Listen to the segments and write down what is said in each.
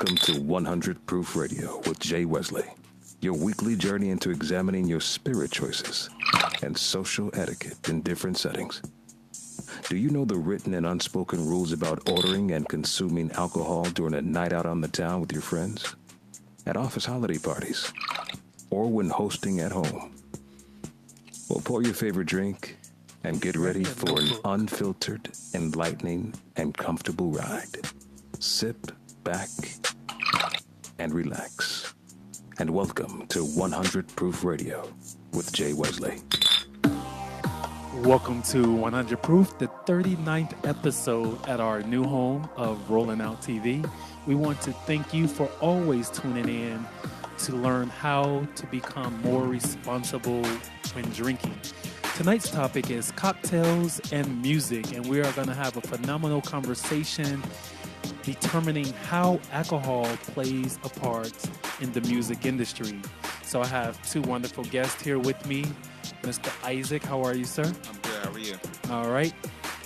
Welcome to 100 Proof Radio with Je Wesley, your weekly journey into examining your spirit choices and social etiquette in different settings. Do you know the written and unspoken rules about ordering and consuming alcohol during a night out on the town with your friends, at office holiday parties, or when hosting at home? Well, pour your favorite drink and get ready for an unfiltered, enlightening, and comfortable ride. Sip back and relax. And welcome to 100 Proof Radio with Je Wesley. Welcome to 100 Proof, the 39th episode at our new home of Rolling Out TV. We want to thank you for always tuning in to learn how to become more responsible when drinking. Tonight's topic is cocktails and music, and we are going to have a phenomenal conversation determining how alcohol plays a part in the music industry. So I have two wonderful guests here with me. Mr. Isaac, how are you, sir? I'm good. How are you? All right.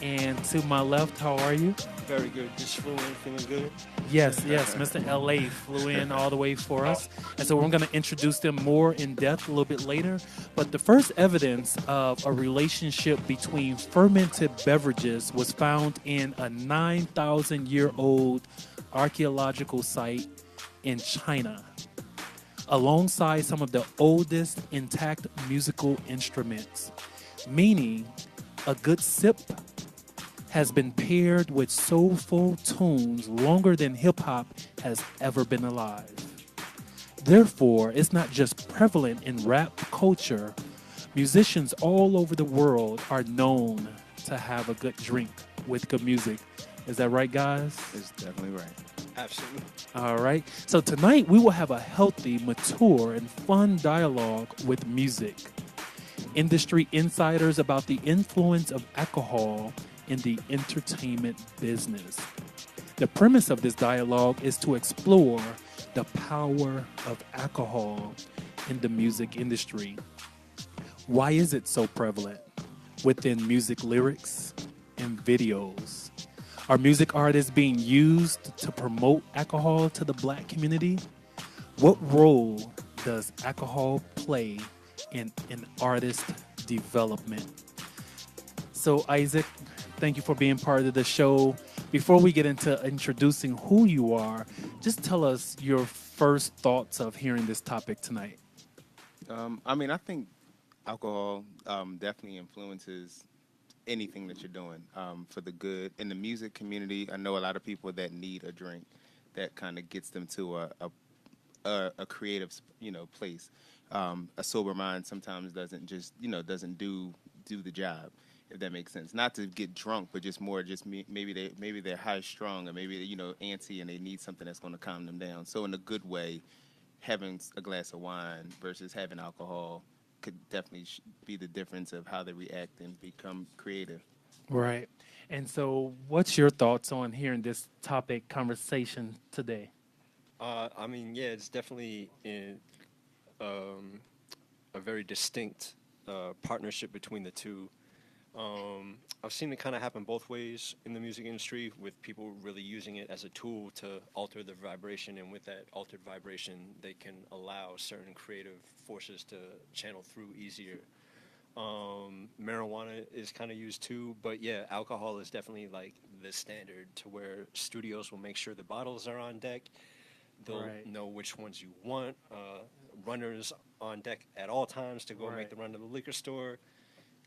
And to my left, how are you? Very good. Just flew in, feeling good. Yes. Mr. LA flew in all the way for us. And so we're going to introduce them more in depth a little bit later. But the first evidence of a relationship between fermented beverages was found in a 9,000-year-old archaeological site in China, alongside some of the oldest intact musical instruments, meaning a good sip has been paired with soulful tunes longer than hip-hop has ever been alive. Therefore, it's not just prevalent in rap culture. Musicians all over the world are known to have a good drink with good music. Is that right, guys? It's definitely right. Absolutely. All right. So tonight we will have a healthy, mature, and fun dialogue with music. Industry insiders about the influence of alcohol in the entertainment business. The premise of this dialogue is to explore the power of alcohol in the music industry. Why is it so prevalent within music lyrics and videos? Are music artists being used to promote alcohol to the Black community? What role does alcohol play in an artist development? So, Isaac, thank you for being part of the show. Before we get into introducing who you are, just tell us your first thoughts of hearing this topic tonight. I think alcohol definitely influences anything that you're doing for the good. In the music community, I know a lot of people that need a drink that kind of gets them to a creative, place. A sober mind sometimes doesn't do the job, if that makes sense. Not to get drunk, but maybe they're high strung, or maybe antsy, and they need something that's going to calm them down. So in a good way, having a glass of wine versus having alcohol could definitely be the difference of how they react and become creative. Right. And so what's your thoughts on hearing this topic conversation today? It's definitely a very distinct partnership between the two. I've seen it kind of happen both ways in the music industry, with people really using it as a tool to alter the vibration, and with that altered vibration, they can allow certain creative forces to channel through easier. Marijuana is kind of used too, but yeah, alcohol is definitely like the standard, to where studios will make sure the bottles are on deck. They'll know which ones you want. Runners on deck at all times to go make the run to the liquor store.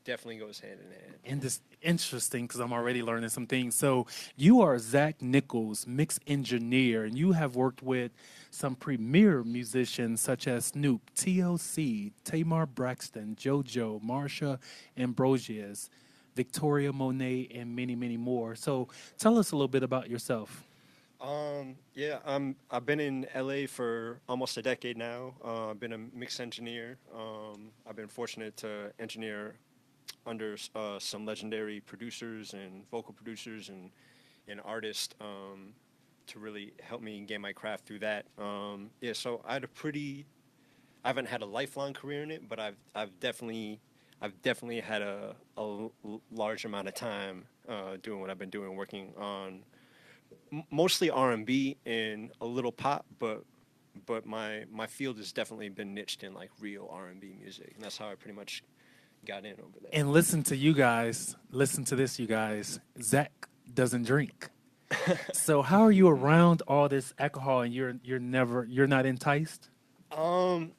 Definitely goes hand in hand. And it's interesting because I'm already learning some things. So you are Zach Nichols, mix engineer, and you have worked with some premier musicians such as Snoop, TLC, Tamar Braxton, JoJo, Marsha Ambrosius, Victoria Monet, and many, many more. So tell us a little bit about yourself. I've been in LA for almost a decade now. I've been a mix engineer. I've been fortunate to engineer under some legendary producers and vocal producers and artists to really help me gain my craft through that. So I haven't had a lifelong career in it, but I've definitely had a large amount of time doing what I've been doing, working on mostly R&B and a little pop, but my field has definitely been niched in like real R&B music, and that's how I pretty much got in over there. And listen to you guys. Listen to this, you guys. Zach doesn't drink. So how are you around all this alcohol and you're not enticed? Um,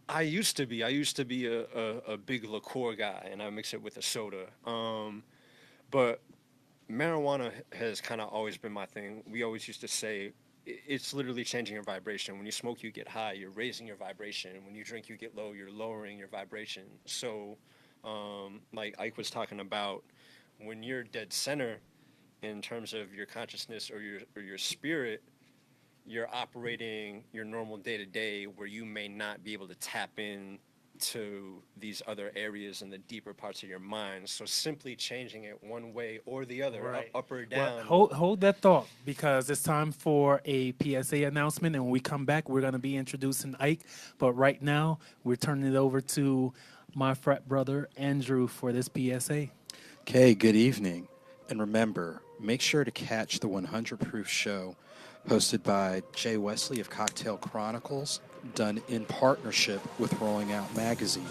I used to be. I used to be a big liqueur guy, and I mix it with a soda. But marijuana has kind of always been my thing. We always used to say it's literally changing your vibration. When you smoke, you get high. You're raising your vibration. When you drink, you get low. You're lowering your vibration. So, like Ike was talking about, when you're dead center in terms of your consciousness or your spirit, you're operating your normal day to day where you may not be able to tap in to these other areas in the deeper parts of your mind. So simply changing it one way or the other, Right. up or Well, down. hold that thought because it's time for a PSA announcement. And when we come back, we're going to be introducing Ike. But right now, we're turning it over to my frat brother, Andrew, for this PSA. Okay, good evening. And remember, make sure to catch the 100 Proof Show hosted by Je Wesley of Cocktail Chronicles, done in partnership with Rolling Out Magazine.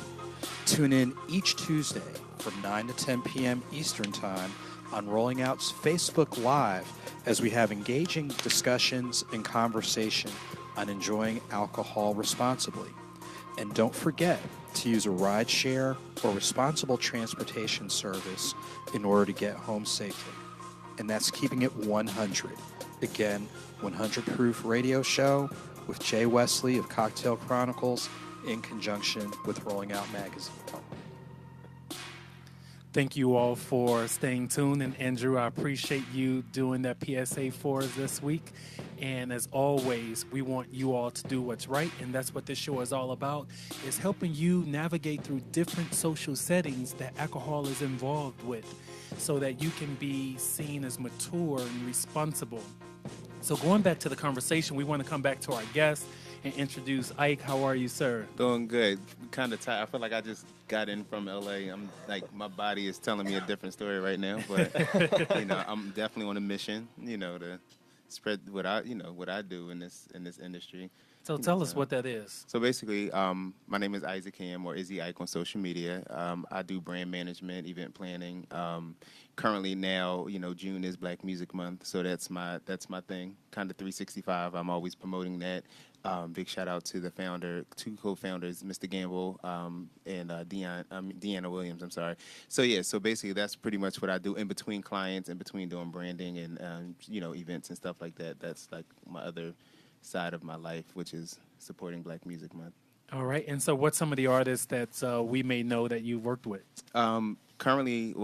Tune in each Tuesday from 9 to 10 p.m. Eastern Time on Rolling Out's Facebook Live as we have engaging discussions and conversation on enjoying alcohol responsibly. And don't forget to use a rideshare or responsible transportation service in order to get home safely. And that's keeping it 100. Again, 100 Proof Radio Show with Je Wesley of Cocktail Chronicles in conjunction with Rolling Out Magazine. Thank you all for staying tuned. And Andrew, I appreciate you doing that PSA for us this week. And as always, we want you all to do what's right. And that's what this show is all about, is helping you navigate through different social settings that alcohol is involved with so that you can be seen as mature and responsible. So going back to the conversation, we want to come back to our guest and introduce Ike. How are you, sir? Doing good. Kind of tired. I feel like I just got in from LA. I'm like, my body is telling me a different story right now, but I'm definitely on a mission, to spread what I do in this industry. So tell us what that is. So basically, my name is Isaac Ham, or Izzy Ike on social media. I do brand management, event planning. Currently now, June is Black Music Month, so that's my thing. Kind of 365. I'm always promoting that. Big shout out to the two co-founders, Mr. Gamble and Deanna Williams. I'm sorry. So basically that's pretty much what I do in between clients, in between doing branding and events and stuff like that. That's like my other side of my life, which is supporting Black Music Month. All right. And so what's some of the artists that we may know that you worked with? Currently,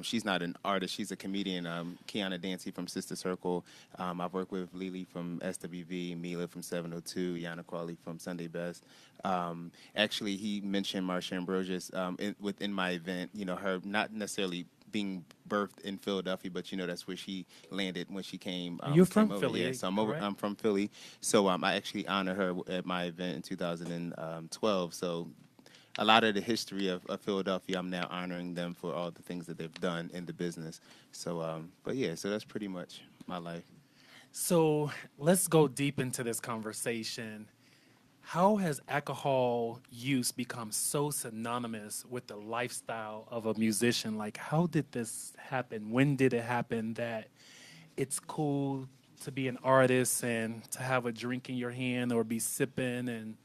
she's not an artist. She's a comedian. Kiana Dancy from Sister Circle. I've worked with Lily from SWV, Mila from 702, Yana Crawley from Sunday Best. Actually, he mentioned Marsha Ambrosius within my event. Her not necessarily being birthed in Philadelphia, but that's where she landed when she came. You're from over. Philly, Yeah, so correct? I'm from Philly. So I actually honor her at my event in 2012. So a lot of the history of Philadelphia, I'm now honoring them for all the things that they've done in the business. So, so that's pretty much my life. So let's go deep into this conversation. How has alcohol use become so synonymous with the lifestyle of a musician? Like, how did this happen? When did it happen that it's cool to be an artist and to have a drink in your hand or be sipping and,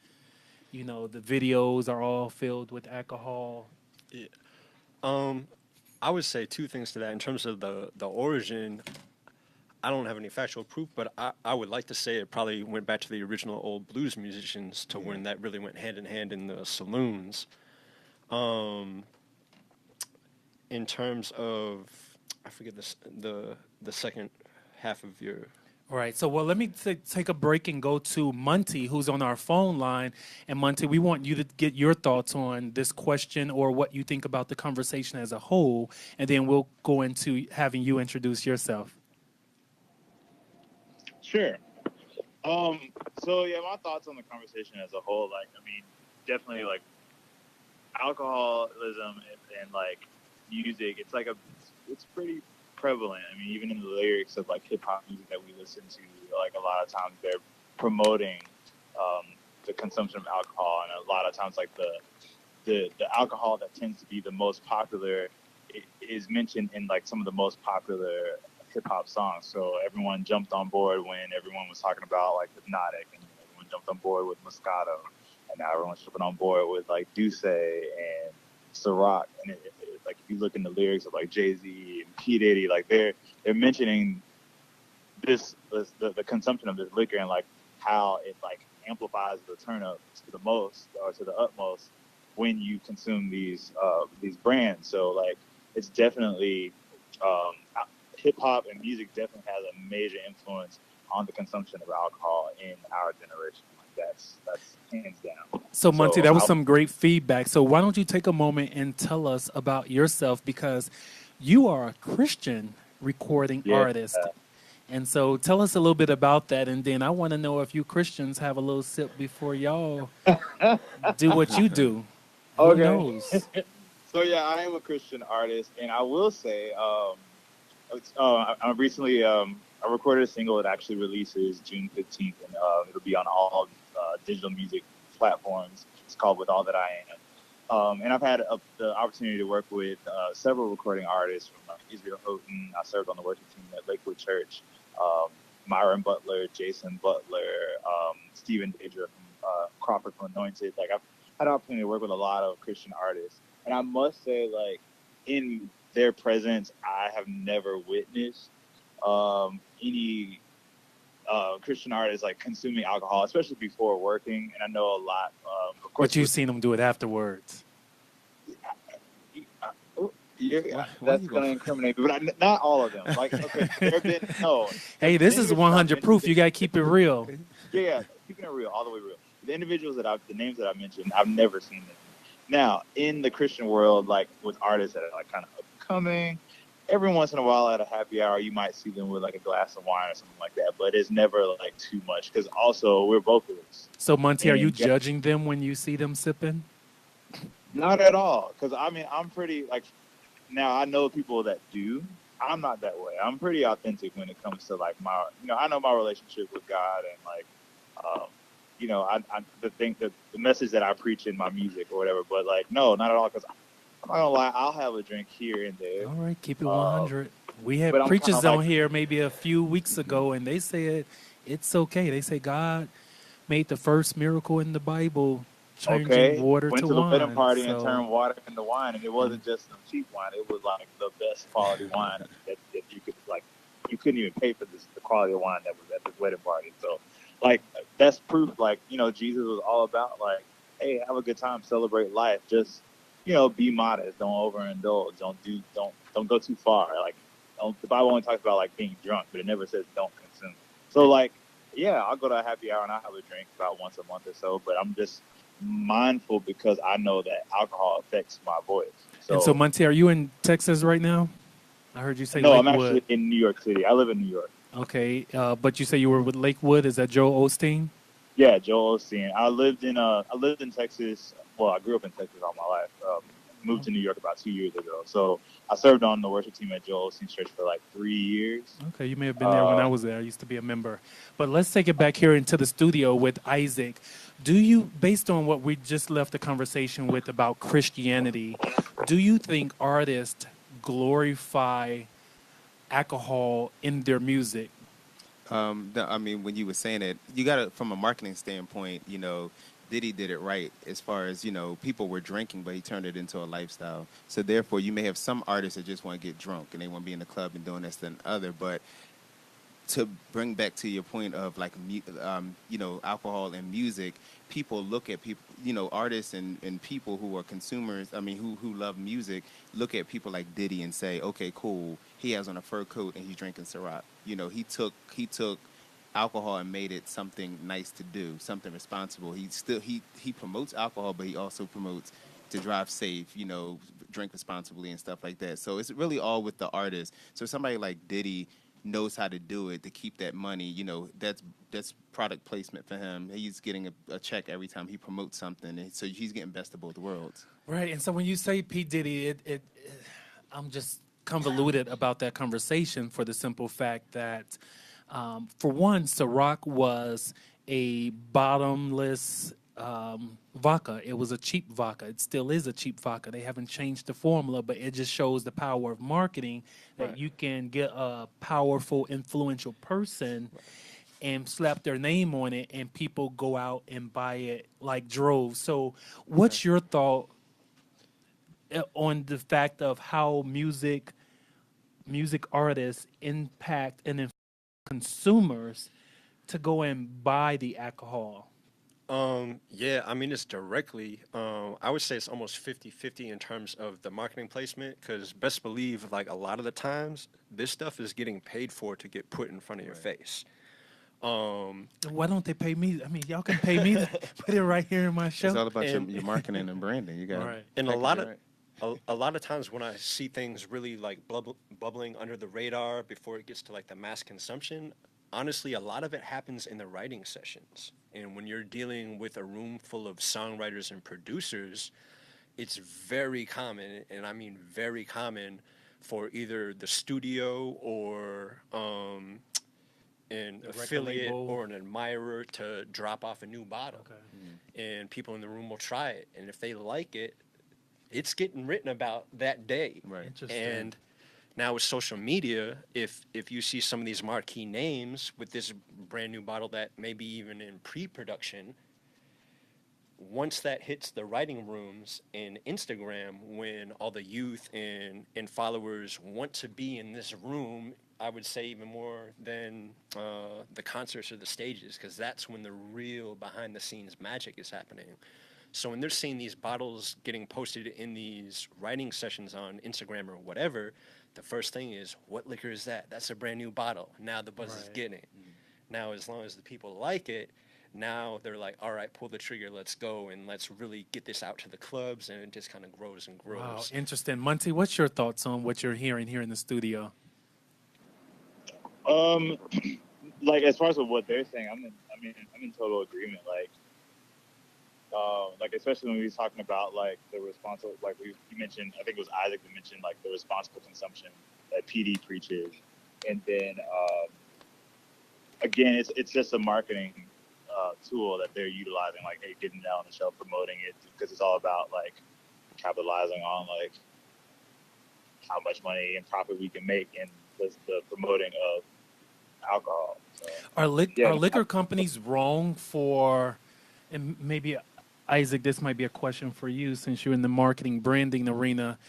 the videos are all filled with alcohol? Yeah. I would say two things to that. In terms of the origin, I don't have any factual proof, but I would like to say it probably went back to the original old blues musicians to when that really went hand in hand in the saloons. In terms of, I forget the second half of your. All right. So, let me take a break and go to Monty, who's on our phone line. And Monty, we want you to get your thoughts on this question or what you think about the conversation as a whole, and then we'll go into having you introduce yourself. Sure. My thoughts on the conversation as a whole, definitely alcoholism and music. It's pretty prevalent. I mean, even in the lyrics of like hip hop music that we listen to, like a lot of times they're promoting the consumption of alcohol, and a lot of times like the alcohol that tends to be the most popular is mentioned in like some of the most popular hip hop songs. So everyone jumped on board when everyone was talking about like Hypnotic, and everyone jumped on board with Moscato, and now everyone's jumping on board with like Duce and Ciroc. And like if you look in the lyrics of like Jay-Z and P Diddy, like they're mentioning the consumption of this liquor and like how it like amplifies the turn up to the most or to the utmost when you consume these brands. So like it's definitely hip hop and music definitely has a major influence on the consumption of alcohol in our generation. Like that's hands down. So, Monty, So that was some great feedback. So why don't you take a moment and tell us about yourself, because you are a Christian recording artist. And so tell us a little bit about that, and then I want to know if you Christians have a little sip before y'all do what you do. Who knows? So yeah, I am a Christian artist, and I will say, I recently I recorded a single that actually releases June 15th, and it'll be on all digital music platforms. It's called "With All That I Am," and I've had the opportunity to work with several recording artists from Israel Houghton. I served on the worship team at Lakewood Church. Myron Butler, Jason Butler, Stephen Deidre from Crawford from Anointed. Like I've had an opportunity to work with a lot of Christian artists, and I must say, like in their presence, I have never witnessed any Christian artists like consuming alcohol, especially before working. And I know a lot. Of course, But you've seen them do it afterwards. That's going to incriminate me, but not all of them. Like, okay, there have been Hey, this is 100 proof. You got to keep it real. Yeah, keeping it real, all the way real. The individuals the names that I mentioned, I've never seen them. Now, in the Christian world, like with artists that are like kind of upcoming, every once in a while at a happy hour, you might see them with like a glass of wine or something like that. But it's never like too much, because also we're vocalists. So, Monty, are you judging them when you see them sipping? Not at all, because I mean, I'm pretty like. Now, I know people that do. I'm not that way. I'm pretty authentic when it comes to like I know my relationship with God, and like, the message that I preach in my music or whatever. But like, no, not at all. Because I'm not gonna lie, I'll have a drink here and there. All right, keep it 100. We had preachers on here maybe a few weeks ago, and they said it's okay. They say God made the first miracle in the Bible. Changing water went to to the wine, wedding party and turned water into wine, and it wasn't just some cheap wine. It was like the best quality wine that you could like. You couldn't even pay for the quality of wine that was at this wedding party. So, like that's proof. Like Jesus was all about like, hey, have a good time, celebrate life. Just be modest. Don't overindulge. Don't go too far. Like the Bible only talks about like being drunk, but it never says don't consume. So like, yeah, I'll go to a happy hour and I'll have a drink about once a month or so. But I'm just mindful because I know that alcohol affects my voice. So Monty, are you in Texas right now? I heard you say no, Lakewood. I'm actually in New York City. I live in New York. Okay, but you say you were with Lakewood. Is that Joel Osteen? Yeah, Joel Osteen. I lived in Texas. Well, I grew up in Texas all my life. Moved to New York about 2 years ago. So I served on the worship team at Joel Osteen's church for like 3 years. Okay, you may have been there when I was there. I used to be a member. But let's take it back here into the studio with Isaac. Do you, based on what we just left the conversation with about Christianity, do you think artists glorify alcohol in their music? I mean, when you were saying it, you got to, from a marketing standpoint, Diddy did it right as far as, people were drinking, but he turned it into a lifestyle. So therefore, you may have some artists that just want to get drunk and they want to be in the club and doing this than other. But to bring back to your point of like, alcohol and music, people look at people, artists and people who are consumers, who love music, look at people like Diddy and say, okay, cool, he has on a fur coat and he's drinking Ciroc. He took alcohol and made it something nice to do, something responsible. He promotes alcohol, but he also promotes to drive safe, drink responsibly and stuff like that. So it's really all with the artist. So somebody like Diddy knows how to do it to keep that money. That's product placement for him. He's getting a check every time he promotes something, and so he's getting best of both worlds. Right. And so when you say P. Diddy, I'm just convoluted about that conversation for the simple fact that, for one, Ciroc was a bottomless vodka. It was a cheap vodka. It still is a cheap vodka. They haven't changed the formula, but it just shows the power of marketing that Right. you can get a powerful, influential person and slap their name on it, and people go out and buy it like droves. So, what's your thought on the fact of how music artists impact and influence consumers to go and buy the alcohol? Yeah, I mean, it's directly, I would say it's almost 50-50 in terms of the marketing placement, because best believe, like, a lot of the times, this stuff is getting paid for to get put in front of your face. Why don't they pay me? I mean, y'all can pay me to put it right here in my show. It's all about And- your marketing and branding. You got Right. And a lot of times when I see things really like bubbling under the radar before it gets to like the mass consumption, honestly, a lot of it happens in the writing sessions. And when you're dealing with a room full of songwriters and producers, it's very common, and I mean very common, for either the studio or an The record affiliate label. or an admirer to drop off a new bottle. And people in the room will try it. And if they like it, it's getting written about that day. Right. Interesting. And now with social media, if you see some of these marquee names with this brand new bottle that may be even in pre-production, once that hits the writing rooms and Instagram, when all the youth and followers want to be in this room, I would say even more than the concerts or the stages, because that's when the real behind-the-scenes magic is happening. So when they're seeing these bottles getting posted in these writing sessions on Instagram or whatever, the first thing is, what liquor is that? That's a brand new bottle. Now the buzz is Right. getting it. Now, as long as the people like it, now they're like, all right, pull the trigger, let's go, and let's really get this out to the clubs, and it just kind of grows and grows. Wow, interesting. Monty, what's your thoughts on what you're hearing here in the studio? Like as far as what they're saying, I'm in total agreement. Like especially when we was talking about like the responsible, like you mentioned, I think it was Isaac that mentioned like the responsible consumption that PD preaches, and then again, it's just a marketing tool that they're utilizing, like hey, getting that on the shelf, promoting it, because it's all about like capitalizing on like how much money and profit we can make in the promoting of alcohol. So, Are yeah, liquor companies wrong for, and maybe Isaac, this might be a question for you since you're in the marketing branding arena.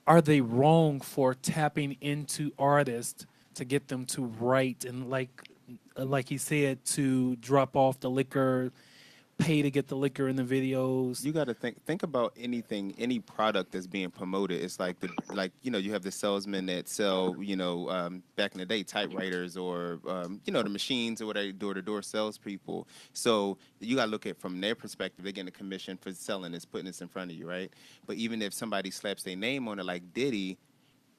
Are they wrong for tapping into artists to get them to write and like he said, to drop off the liquor, pay to get the liquor in the videos? You got to think about any product that's being promoted. It's like you have the salesmen that sell back in the day typewriters or the machines or whatever, door-to-door salespeople. So you got to look at from their perspective. They're getting a commission for selling this, putting this in front of you, right? But even if somebody slaps their name on it, like Diddy,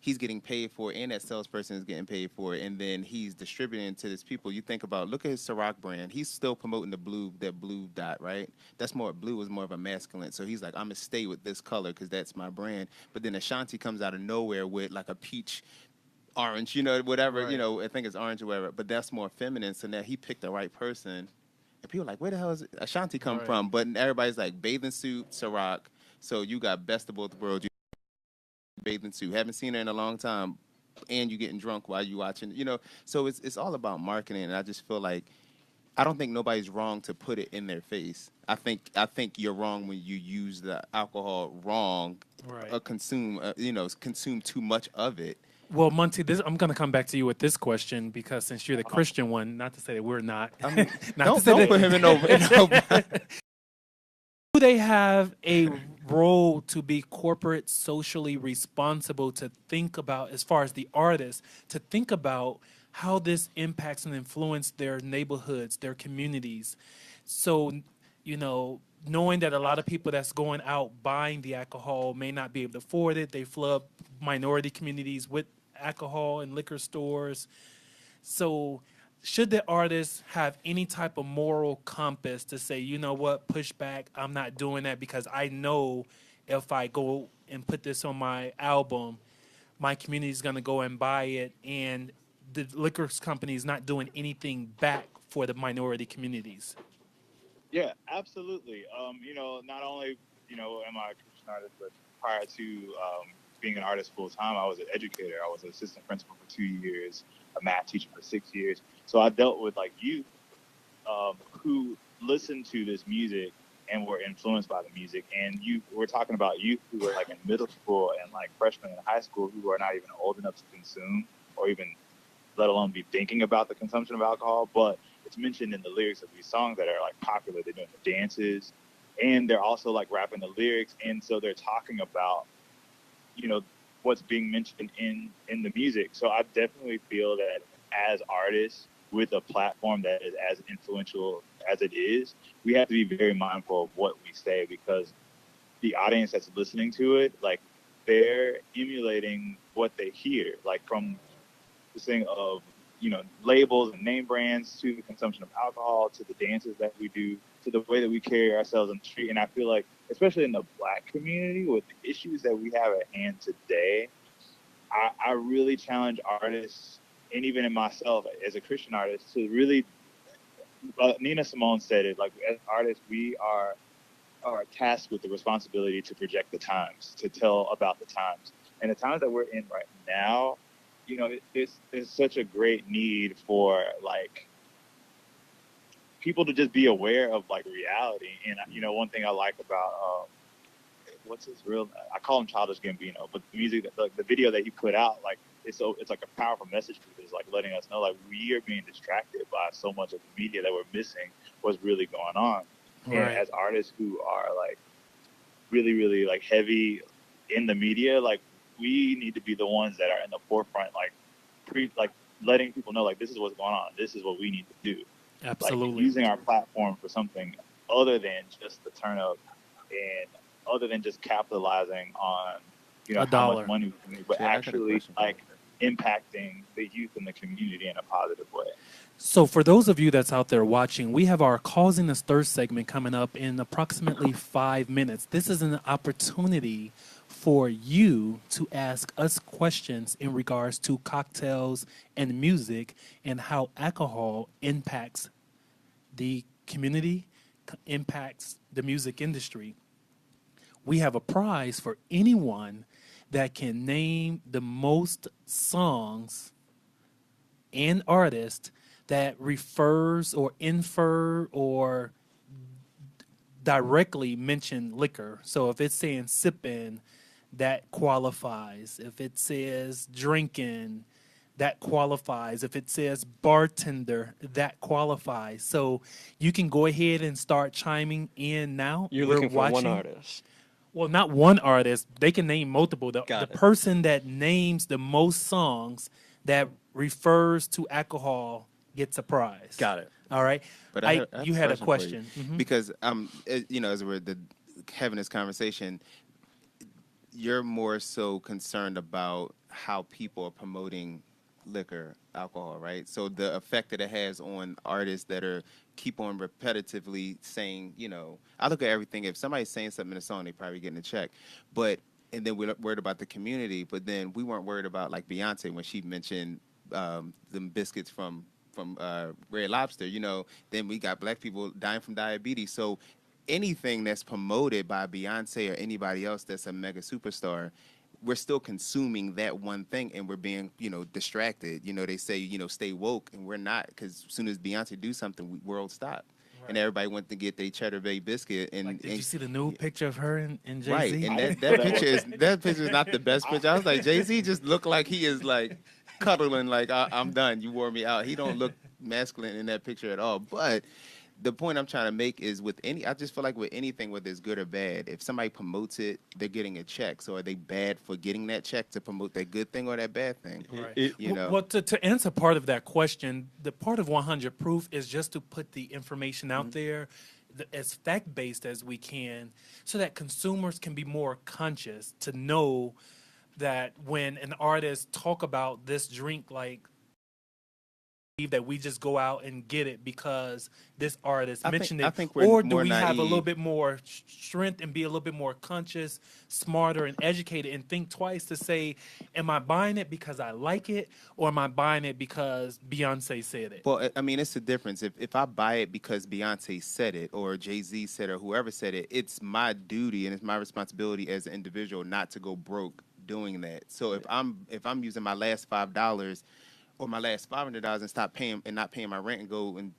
he's getting paid for it, and that salesperson is getting paid for it, and then he's distributing to his people. You think about, look at his Ciroc brand. He's still promoting that blue dot, right? Blue is more of a masculine. So he's like, I'm gonna stay with this color because that's my brand. But then Ashanti comes out of nowhere with like a peach, orange, whatever, Right. I think it's orange or whatever. But that's more feminine. So now he picked the right person, and people are like, where the hell is Ashanti come Right. from? But everybody's like, bathing suit, Ciroc. So you got best of both worlds. Bathing suit. Haven't seen her in a long time, and you getting drunk while you watching. So it's all about marketing. And I just feel like I don't think nobody's wrong to put it in their face. I think you're wrong when you use the alcohol wrong, Right. or consume too much of it. Well, Monty, I'm going to come back to you with this question because since you're the Christian one, not to say that we're not. I mean, Not to don't say that- put him in no. Do they have a role to be corporate, socially responsible, to think about, as far as the artists, to think about how this impacts and influences their neighborhoods, their communities? So, knowing that a lot of people that's going out buying the alcohol may not be able to afford it, they flood minority communities with alcohol and liquor stores. So should the artists have any type of moral compass to say, you know what, push back, I'm not doing that because I know if I go and put this on my album, my community is going to go and buy it, and the liquor company is not doing anything back for the minority communities. Yeah, absolutely. Not only, am I a Christian artist, but prior to being an artist full time, I was an educator. I was an assistant principal for 2 years, a math teacher for 6 years. So I dealt with like youth who listened to this music and were influenced by the music. And we're talking about youth who were like in middle school and like freshmen in high school who are not even old enough to consume or even let alone be thinking about the consumption of alcohol. But it's mentioned in the lyrics of these songs that are like popular. They're doing the dances and they're also like rapping the lyrics. And so they're talking about, what's being mentioned in the music. So I definitely feel that as artists with a platform that is as influential as it is, we have to be very mindful of what we say, because the audience that's listening to it, like, they're emulating what they hear, like from this thing of, labels and name brands to the consumption of alcohol, to the dances that we do, to the way that we carry ourselves on the street. And I feel like, especially in the Black community, with the issues that we have at hand today, I really challenge artists, and even in myself as a Christian artist, to really, Nina Simone said it, like, as artists, we are tasked with the responsibility to project the times, to tell about the times. And the times that we're in right now, it's such a great need for, like, people to just be aware of, like, reality. And, one thing I like about, what's his real, I call him Childish Gambino, but the music, like, the video that he put out, like, it's like a powerful message, because it's like letting us know, like, we are being distracted by so much of the media that we're missing what's really going on. Right. And as artists who are, like, really, really, like, heavy in the media, like, we need to be the ones that are in the forefront, like, letting people know, like, this is what's going on. This is what we need to do. Absolutely. Like, using our platform for something other than just the turn up, and other than just capitalizing on, A how dollar. much money we can make, but Jay, I got a actually, question for you. like, impacting the youth in the community in a positive way. So for those of you that's out there watching, we have our Causing the Stir segment coming up in approximately 5 minutes. This is an opportunity for you to ask us questions in regards to cocktails and music and how alcohol impacts the community, impacts the music industry. We have a prize for anyone that can name the most songs and artists that refers or infer or directly mention liquor. So if it's saying sipping, that qualifies. If it says drinking, that qualifies. If it says bartender, that qualifies. So you can go ahead and start chiming in now. You're We're looking for one watching. artist. Well, not one artist. They can name multiple. The Got it. person that names the most songs that refers to alcohol gets a prize. Got it. All right. But You had a for you. question. Mhm. Because as we're having this conversation, you're more so concerned about how people are promoting liquor, alcohol, right? So the effect that it has on artists that are keep on repetitively saying, I look at everything. If somebody's saying something in a song, they probably getting a check. And then we're worried about the community, but then we weren't worried about, like, Beyonce when she mentioned them biscuits from Red Lobster. Then we got Black people dying from diabetes. So anything that's promoted by Beyonce or anybody else that's a mega superstar, we're still consuming that one thing, and we're being, distracted. They say, stay woke, and we're not, because as soon as Beyonce do something, world stop. Right. And everybody went to get their Cheddar Bay biscuit. And Did you see the new picture of her and Jay-Z? right, and that that picture is not the best picture. I was like, Jay-Z just looked like he is, like, cuddling, like, I'm done. You wore me out. He don't look masculine in that picture at all. But the point I'm trying to make is I just feel like with anything, whether it's good or bad, if somebody promotes it, they're getting a check. So are they bad for getting that check to promote that good thing or that bad thing? Right. Well, to answer part of that question, the part of 100 Proof is just to put the information out there as fact-based as we can, so that consumers can be more conscious to know that when an artist talk about this drink like that we just go out and get it because this artist mentioned I it, think we're or do more we have a little naive. bit more strength and be a little bit more conscious, smarter, and educated, and think twice to say, am I buying it because I like it, or am I buying it because Beyonce said it? Well, I mean, it's the difference. If I buy it because Beyonce said it or Jay-Z said it or whoever said it, it's my duty and it's my responsibility as an individual not to go broke doing that. So if I'm using my last $5 or my last $500 and stop paying and not paying my rent and go and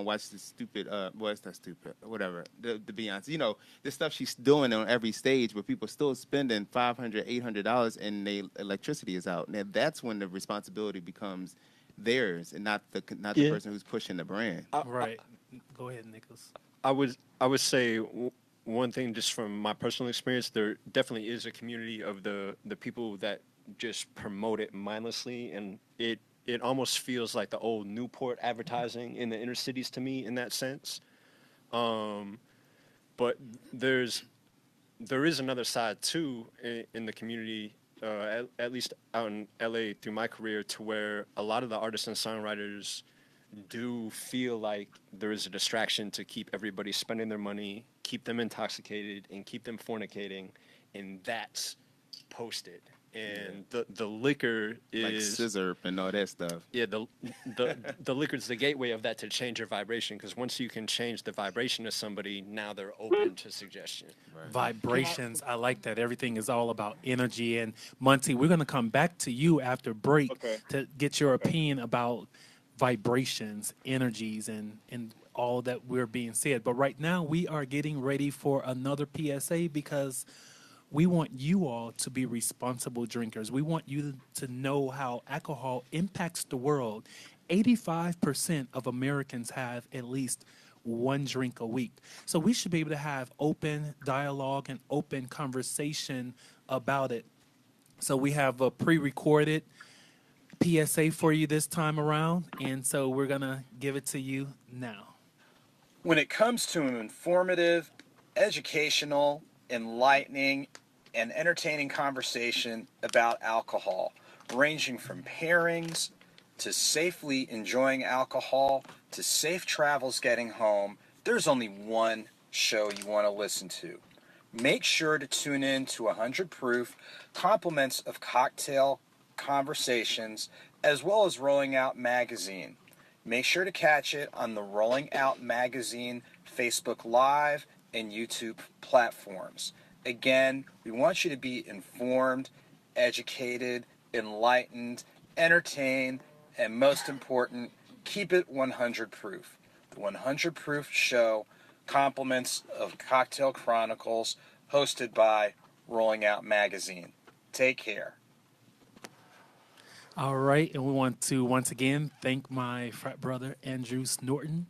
watch this stupid well, it's not stupid, whatever, the Beyonce, you know, the stuff she's doing on every stage, but people still spending $500, $800 and their electricity is out. Now that's when the responsibility becomes theirs and not the Yeah. person who's pushing the brand. Right. Go ahead, Nicholas. I would say one thing just from my personal experience, there definitely is a community of the people that just promote it mindlessly, and it almost feels like the old Newport advertising in the inner cities to me in that sense. But there is another side too in the community, at least out in LA through my career, to where a lot of the artists and songwriters do feel like there is a distraction to keep everybody spending their money, keep them intoxicated, and keep them fornicating, and that's posted. And the liquor Like is scissor and all that stuff. yeah, the liquor's the gateway of that to change your vibration, because once you can change the vibration of somebody, now they're open to suggestion. Vibrations. I like that. Everything is all about energy. And Monty, we're going to come back to you after break Okay. to get your opinion about vibrations, energies, and all that we're being said. But right now, we are getting ready for another PSA because we want you all to be responsible drinkers. We want you to know how alcohol impacts the world. 85% of Americans have at least one drink a week. So we should be able to have open dialogue and open conversation about it. So we have a pre-recorded PSA for you this time around, and so we're going to give it to you now. When it comes to an informative, educational, enlightening, and entertaining conversation about alcohol, ranging from pairings to safely enjoying alcohol to safe travels getting home, there's only one show you want to listen to. Make sure to tune in to 100 Proof, compliments of cocktail conversations, as well as Rolling Out Magazine. Make sure to catch it on the Rolling Out Magazine Facebook Live and YouTube platforms. Again, we want you to be informed, educated, enlightened, entertained, and most important, keep it 100 proof. The 100 Proof Show, compliments of Cocktail Chronicles, hosted by Rolling Out Magazine. Take care. All right, and we want to once again thank my frat brother Andrew Norton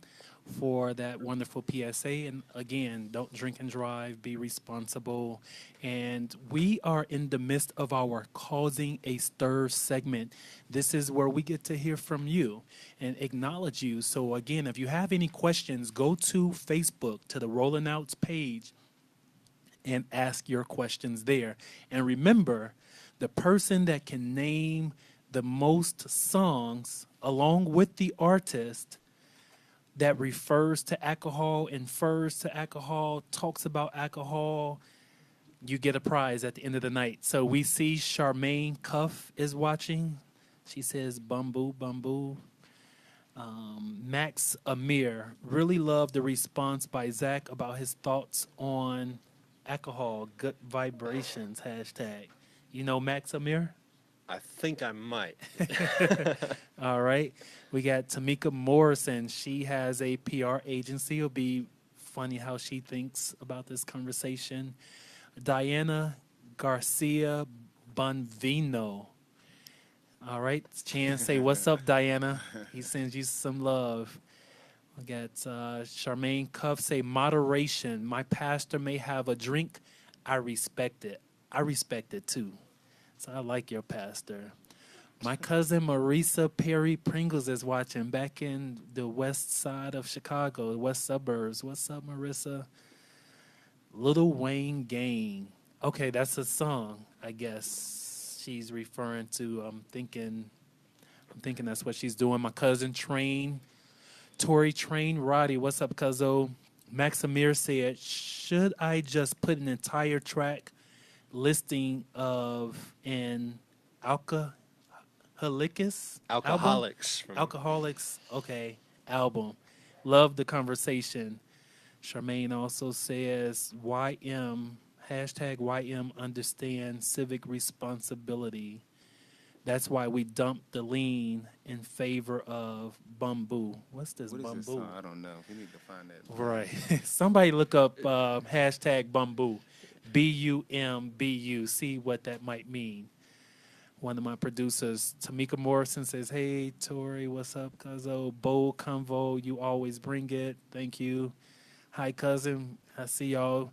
for that wonderful PSA. And again, don't drink and drive, be responsible. And we are in the midst of our Causing a Stir segment. This is where we get to hear from you and acknowledge you. So again, if you have any questions, go to Facebook, to the Rolling Outs page, and ask your questions there. And remember, the person that can name the most songs along with the artist that refers to alcohol, infers to alcohol, talks about alcohol, you get a prize at the end of the night. So we see Charmaine Cuff is watching. She says, bamboo, bamboo. Max Amir, really loved the response by Zach about his thoughts on alcohol. Good vibrations, hashtag. You know Max Amir? I think I might. All right. We got Tamika Morrison. She has a PR agency. It'll be funny how she thinks about this conversation. Diana Garcia Bonvino. All right. Chan, say what's up, Diana. He sends you some love. We got Charmaine Cuff, say moderation. My pastor may have a drink. I respect it. I respect it too. So I like your pastor. My cousin Marisa Perry Pringles is watching back in the west side of Chicago, west suburbs. What's up, Marissa? Little Wayne Gang. Okay, that's a song, I guess she's referring to. I'm thinking I'm thinking that's what she's doing. My cousin Tori Train Roddy, what's up, cuzzo? Maximir said, should I just put an entire track listing of an alcoholicus album? Alcoholics, okay, album. Love the conversation. Charmaine also says, YM, hashtag YM understand civic responsibility. That's why we dumped the lean in favor of bamboo. What's this What is bamboo? this song? I don't know. We need to find that. Right. Somebody look up hashtag bamboo. BUMBU. See what that might mean. One of my producers, Tamika Morrison, says, hey, Tori, what's up, cuzzo? Bold convo, you always bring it. Thank you. Hi, cousin. I see y'all.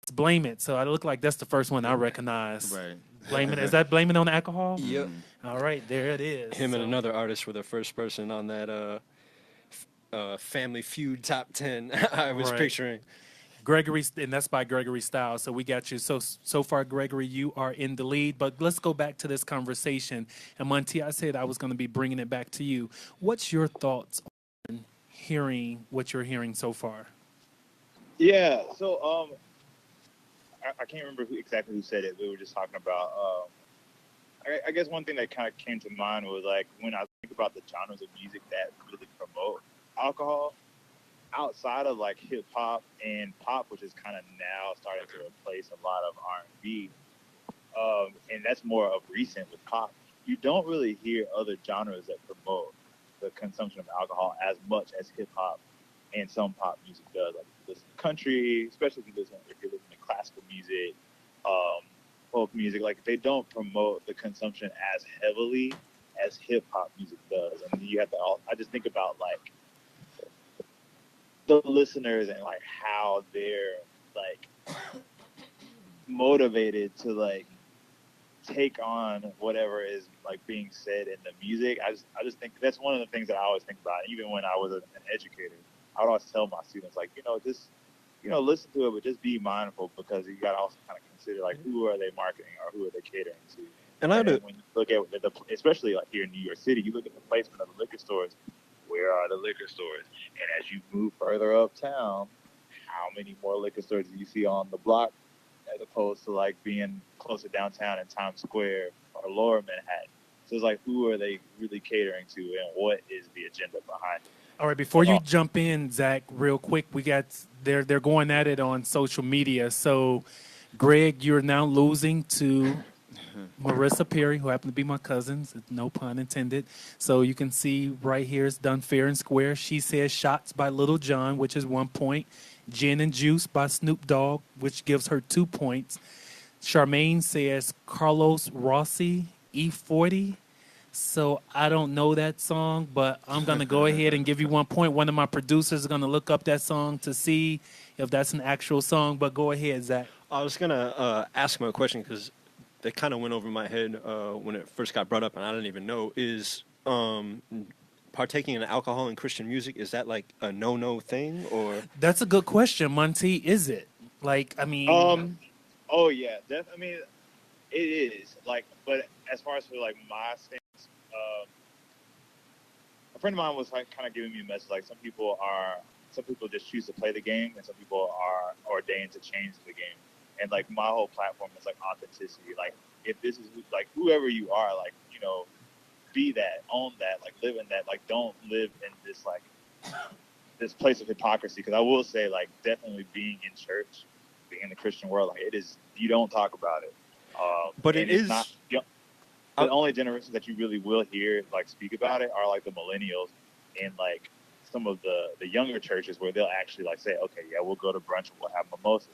Let's blame it. So I look like that's the first one I recognize. Right. Blame it. Is that blaming on alcohol? Yep. All right, there it is. Him and another artist were the first person on that Family Feud top 10 I was Right. picturing. Gregory, and that's by Gregory Styles. So we got you. So far, Gregory, you are in the lead. But let's go back to this conversation. And Monty, I said I was going to be bringing it back to you. What's your thoughts on hearing what you're hearing so far? Yeah, so I can't remember exactly who said it. We were just talking about. I guess one thing that kind of came to mind was like when I think about the genres of music that really promote alcohol, outside of like hip hop and pop, which is kind of now starting to replace a lot of R&B, and that's more of recent with pop. You don't really hear other genres that promote the consumption of alcohol as much as hip hop and some pop music does. Like if you listen to country, especially if you're listening to classical music, folk music, like they don't promote the consumption as heavily as hip hop music does. And you have to. I just think about like the listeners and like how they're like motivated to like take on whatever is like being said in the music. I just think that's one of the things that I always think about. Even when I was an educator, I would always tell my students like, just listen to it, but just be mindful because you got to also kind of consider like who are they marketing or who are they catering to. And when you look at especially like here in New York City, you look at the placement of the liquor stores. Where are the liquor stores? And as you move further uptown, how many more liquor stores do you see on the block as opposed to like being closer downtown in Times Square or Lower Manhattan? So it's like, who are they really catering to and what is the agenda behind it? All right, before you jump in, Zach, real quick, we got they're going at it on social media. So, Greg, you're now losing to Marissa Perry, who happened to be my cousin, no pun intended. So you can see right here it's done fair and square. She says Shots by Little John, which is 1 point. Gin and Juice by Snoop Dogg, which gives her 2 points. Charmaine says Carlos Rossi, E40. So I don't know that song, but I'm going to go ahead and give you 1 point. One of my producers is going to look up that song to see if that's an actual song. But go ahead, Zach. I was going to ask him a question because that kind of went over my head when it first got brought up, and I didn't even know, is partaking in alcohol in Christian music, is that like a no-no thing? Or That's a good question, Monty. Is it? Like, I mean... oh, yeah. I mean, it is. Like, but as far as for like my stance, a friend of mine was like kind of giving me a message. Like some people just choose to play the game, and some people are ordained to change the game. And like my whole platform is like authenticity. Like if this is like whoever you are, like be that, own that, like live in that. Like don't live in this like this place of hypocrisy. Because I will say, like definitely being in church, being in the Christian world, like it is. You don't talk about it. But it is not. The only generations that you really will hear like speak about it are like the millennials and like some of the younger churches where they'll actually like say, okay, yeah, we'll go to brunch and we'll have mimosas.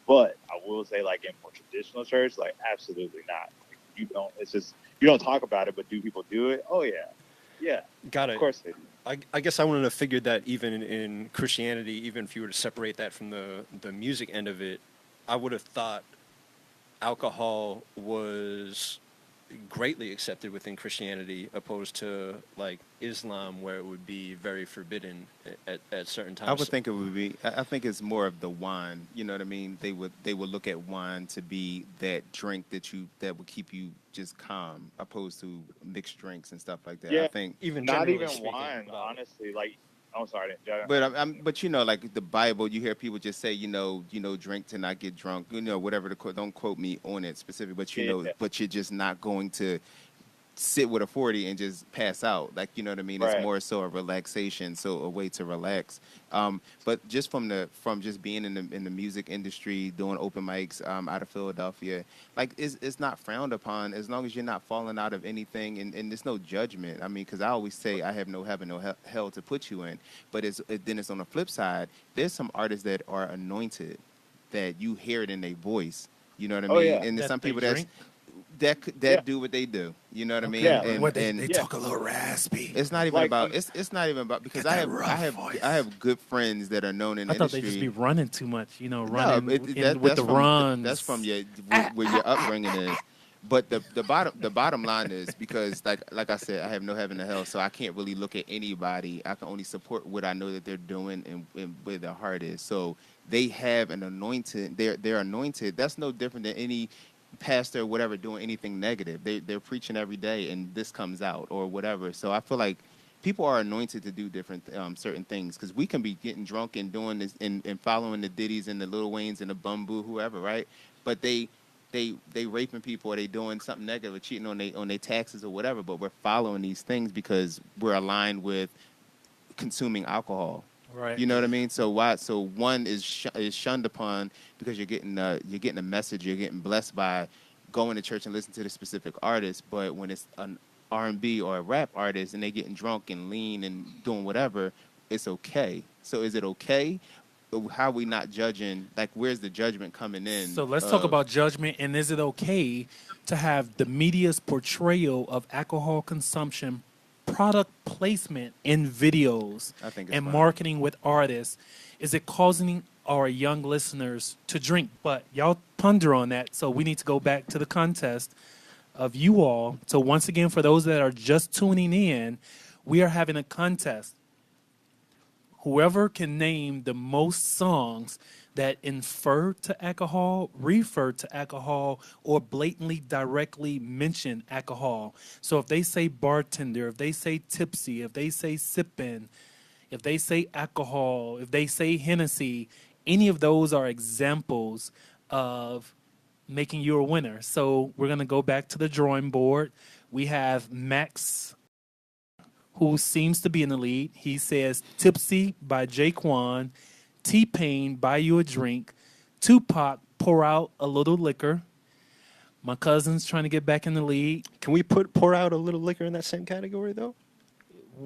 But I will say, like in more traditional church, like absolutely not. Like, you don't talk about it, but do people do it? Oh yeah, got it. Of course they do. I guess I wouldn't have figured that even in Christianity, even if you were to separate that from the music end of it, I would have thought alcohol was greatly accepted within Christianity, opposed to like Islam, where it would be very forbidden at certain times. I would think it would be. I think it's more of the wine. You know what I mean? They would look at wine to be that drink that would keep you just calm, opposed to mixed drinks and stuff like that. Yeah, I think even not generally even speaking wine, about- honestly. Like, I'm sorry, But like the Bible, you hear people just say, drink to not get drunk, whatever the quote. Don't quote me on it specifically, but Yeah. but you're just not going to sit with a 40 and just pass out. Like, you know what I mean? Right. It's more so a relaxation, so a way to relax. But just from just being in the music industry, doing open mics out of Philadelphia, like it's not frowned upon as long as you're not falling out of anything, and there's no judgment. I mean, because I always say I have no heaven, no hell to put you in. But then it's on the flip side. There's some artists that are anointed that you hear it in their voice. You know what I mean? Oh, yeah. And there's That some they people drink? that Yeah. do what they do. You know what I mean? Yeah. And, What and they Yeah. talk a little raspy. it's not even Like, about it's not even about because Got I that have rough voice. I have good friends that are known in I the thought industry. they just be running too much, No, running with that's the from, runs. That's from where your upbringing is. But the bottom line is, because like I said, I have no heaven or hell, so I can't really look at anybody. I can only support what I know that they're doing and where their heart is. So they have an anointed. They're anointed. That's no different than any pastor or whatever doing anything negative. They're preaching every day, and this comes out or whatever. So I feel like people are anointed to do different certain things, because we can be getting drunk and doing this and following the Diddy's and the Lil Waynes and the Bumbu, whoever, right? But they raping people, or they doing something negative, or cheating on their taxes or whatever. But we're following these things because we're aligned with consuming alcohol. Right. You know what I mean? So why? So one is shunned upon because you're getting a message, you're getting blessed by going to church and listening to the specific artist. But when it's an R&B or a rap artist and they getting drunk and lean and doing whatever, it's okay. So is it okay? How are we not judging? Like, where's the judgment coming in? So let's talk about judgment, and is it okay to have the media's portrayal of alcohol consumption, product placement in videos, I think it's and fine. marketing with artists? Is it causing our young listeners to drink? But y'all ponder on that, so we need to go back to the contest of you all. So once again, for those that are just tuning in, we are having a contest. Whoever can name the most songs that infer to alcohol, refer to alcohol, or blatantly directly mention alcohol. So if they say bartender, if they say tipsy, if they say sippin', if they say alcohol, if they say Hennessy, any of those are examples of making you a winner. So we're going to go back to the drawing board. We have Max, who seems to be in the lead. He says Tipsy by Jaquan, T-Pain, Buy You a Drink, Tupac, Pour Out a Little Liquor. My cousin's trying to get back in the lead. Can we pour out a little liquor in that same category though?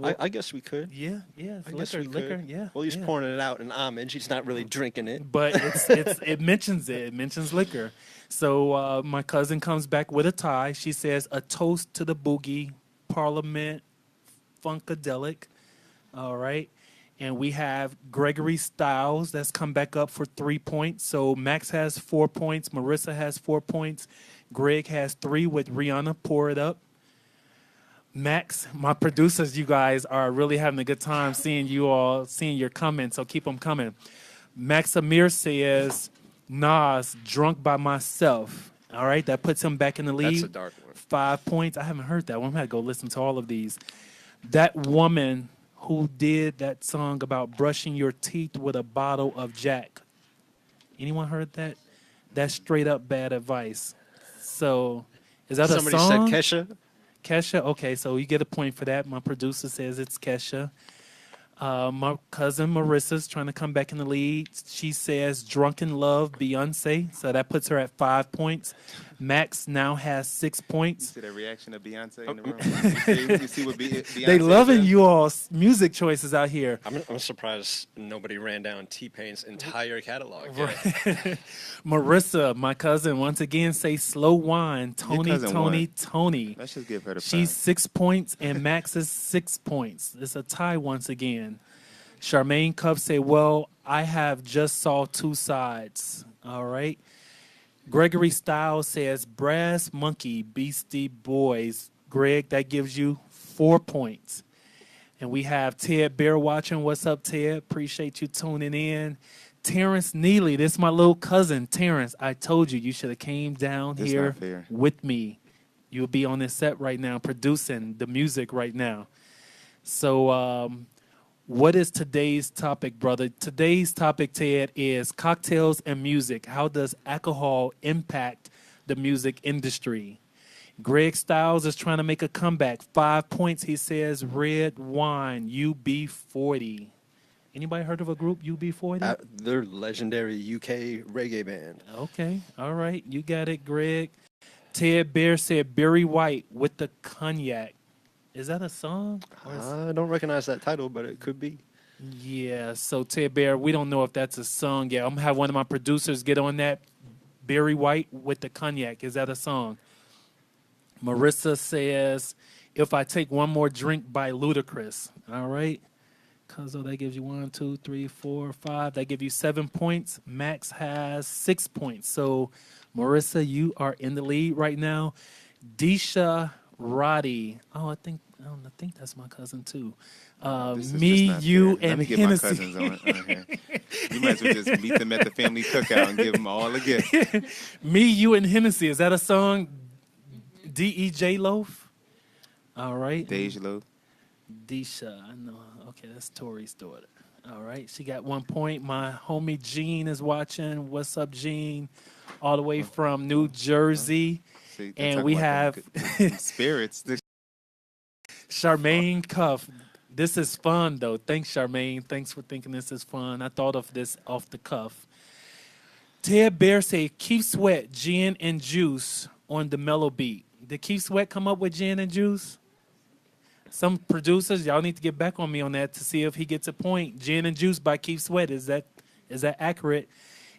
I guess we could. Yeah, it's I guess liquor, we could. liquor, yeah. Well, he's yeah. pouring it out in homage. He's not really drinking it. But it mentions it. It mentions liquor. So my cousin comes back with a tie. She says a toast to the boogie, Parliament, Funkadelic. All right. And we have Gregory Styles that's come back up for 3 points. So Max has 4 points. Marissa has 4 points. Greg has 3 with Rihanna, Pour It Up. Max, my producers, you guys are really having a good time seeing you all, seeing your comments. So keep them coming. Max Amir says, Nas, Drunk by Myself. All right. That puts him back in the lead. That's a dark one. 5 points. I haven't heard that one. I'm going to go listen to all of these. That woman who did that song about brushing your teeth with a bottle of Jack. Anyone heard that? That's straight up bad advice. So is that Somebody a song? said Kesha. Kesha? Okay, so you get a point for that. My producer says it's Kesha. My cousin Marissa's trying to come back in the lead. She says Drunken Love, Beyonce. So that puts her at 5 points. Max now has 6 You points. see the reaction of Beyonce in the room? You see what Beyonce They loving said? you all's music choices out here. I'm surprised nobody ran down T-Pain's entire catalog. Marissa, my cousin, once again say Slow Wine. Tony, cousin Tony, won. Tony. Let's just give her the She's prize. 6 points and Max is 6 points. It's a tie once again. Charmaine Cup say, well, I have just saw two sides. All right. Gregory Styles says Brass Monkey Beastie Boys. Greg, that gives you 4 points. And we have Ted Bear watching. What's up, Ted? Appreciate you tuning in. Terrence Neely, this is my little cousin, Terrence. I told you should have came down That's here not fair. with me. You'll be on this set right now, producing the music right now. So, what is today's topic, brother? Today's topic, Ted, is cocktails and music. How does alcohol impact the music industry? Greg Styles is trying to make a comeback. 5 points, he says. Red wine, UB40. Anybody heard of a group, UB40? They're legendary UK reggae band. Okay, all right. You got it, Greg. Ted Bear said Barry White with the cognac. Is that a song? I don't recognize that title, but it could be. Yeah, so Ted Bear, we don't know if that's a song yet. I'm going to have one of my producers get on that. Barry White with the cognac. Is that a song? Marissa says, If I Take One More Drink by Ludacris. All right. Cuzzo, that gives you 1, 2, 3, 4, 5. That gives you 7 points. Max has 6 points. So, Marissa, you are in the lead right now. Disha Roddy. Oh, I think that's my cousin too. This is Me, just not you, fair. Let and me get Hennessy. my cousins on here. You might as well just meet them at the family cookout and give them all a gift. Me, you, and Hennessy. Is that a song? D.E.J. Loaf? All right. Dej Loaf. Disha. I know. Okay, that's Tori's daughter. All right. She got 1 point. My homie Gene is watching. What's up, Gene? All the way from New Jersey. See, they're And talking we about have them spirits. Charmaine Cuff. This is fun, though. Thanks, Charmaine. Thanks for thinking this is fun. I thought of this off the cuff. Ted Bear said, Keith Sweat, gin and juice on the mellow beat. Did Keith Sweat come up with gin and juice? Some producers, y'all need to get back on me on that to see if he gets a point. Gin and Juice by Keith Sweat. Is that accurate?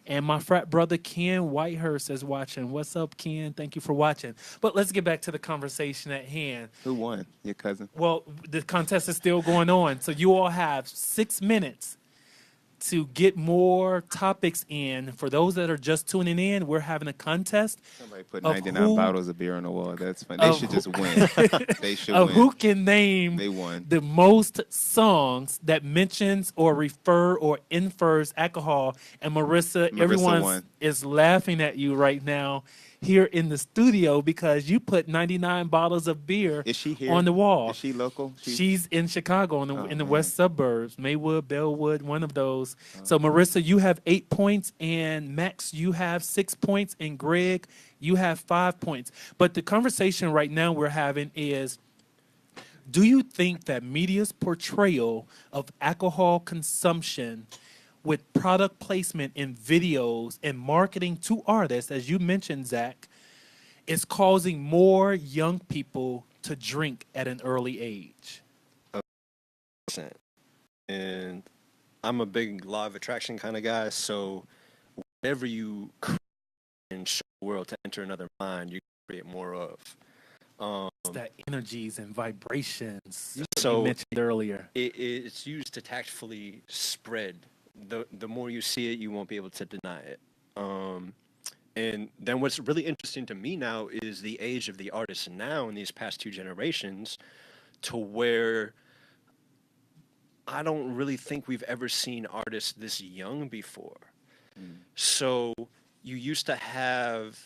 And my frat brother Ken Whitehurst is watching. What's up, Ken? Thank you for watching. But let's get back to the conversation at hand. Who won? Your cousin? Well, the contest is still going on. So you all have 6 minutes to get more topics in. For those that are just tuning in, we're having a contest. Somebody put Of 99 bottles of beer on the wall. That's funny. They should just win. They should win. Who can name They won. the most songs that mentions or refer or infers alcohol. And Marissa everyone won. is laughing at you right now here in the studio because you put 99 bottles of beer Is she here? on the wall. Is she local? She's in Chicago in the man. west suburbs, Maywood, Bellwood, one of those. So Marissa, you have 8 points, and Max, you have 6 points, and Greg, you have 5 points. But the conversation right now we're having is, do you think that media's portrayal of alcohol consumption with product placement in videos and marketing to artists, as you mentioned, Zach, is causing more young people to drink at an early age? And I'm a big law of attraction kind of guy, so whatever you create and show the world to enter another mind, you create more of. It's that energies and vibrations So you mentioned earlier. it's used to tactfully spread. The more you see it, you won't be able to deny it. And then what's really interesting to me now is the age of the artists now in these past 2 generations, to where I don't really think we've ever seen artists this young before. So you used to have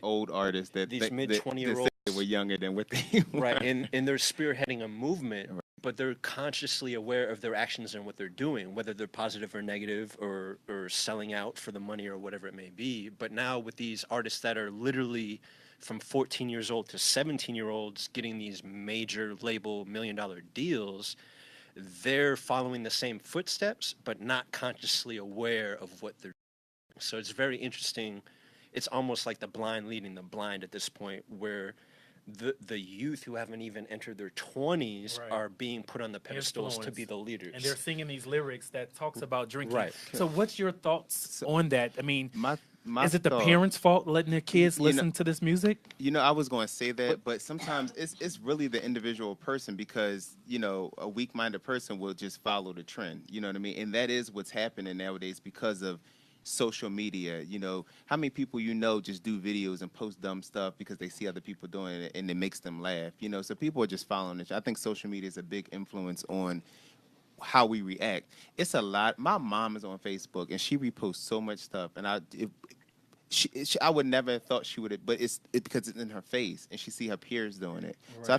old artists that these mid-20-year-olds they were younger than what they were. right, and they're spearheading a movement, but they're consciously aware of their actions and what they're doing, whether they're positive or negative, or selling out for the money or whatever it may be. But now with these artists that are literally from 14 years old to 17-year-olds getting these major label $1 million deals, they're following the same footsteps, but not consciously aware of what they're doing. So it's very interesting. It's almost like the blind leading the blind at this point, where the youth who haven't even entered their 20s Right. are being put on the pedestals to Influenced. be the leaders. And they're singing these lyrics that talks about drinking. Right. So what's your thoughts on that? I mean, My is it the thought- parents' fault letting their kids You know- listen to this music? You know, I was going to say that, but sometimes it's really the individual person, because, you know, a weak-minded person will just follow the trend. You know what I mean? And that is what's happening nowadays because of social media. You know, how many people you know just do videos and post dumb stuff because they see other people doing it and it makes them laugh. You know, so people are just following it. I think social media is a big influence on how we react. It's a lot. My mom is on Facebook and she reposts so much stuff, and I would never have thought she would have, but it's because it's in her face and she see her peers doing it. Right. So I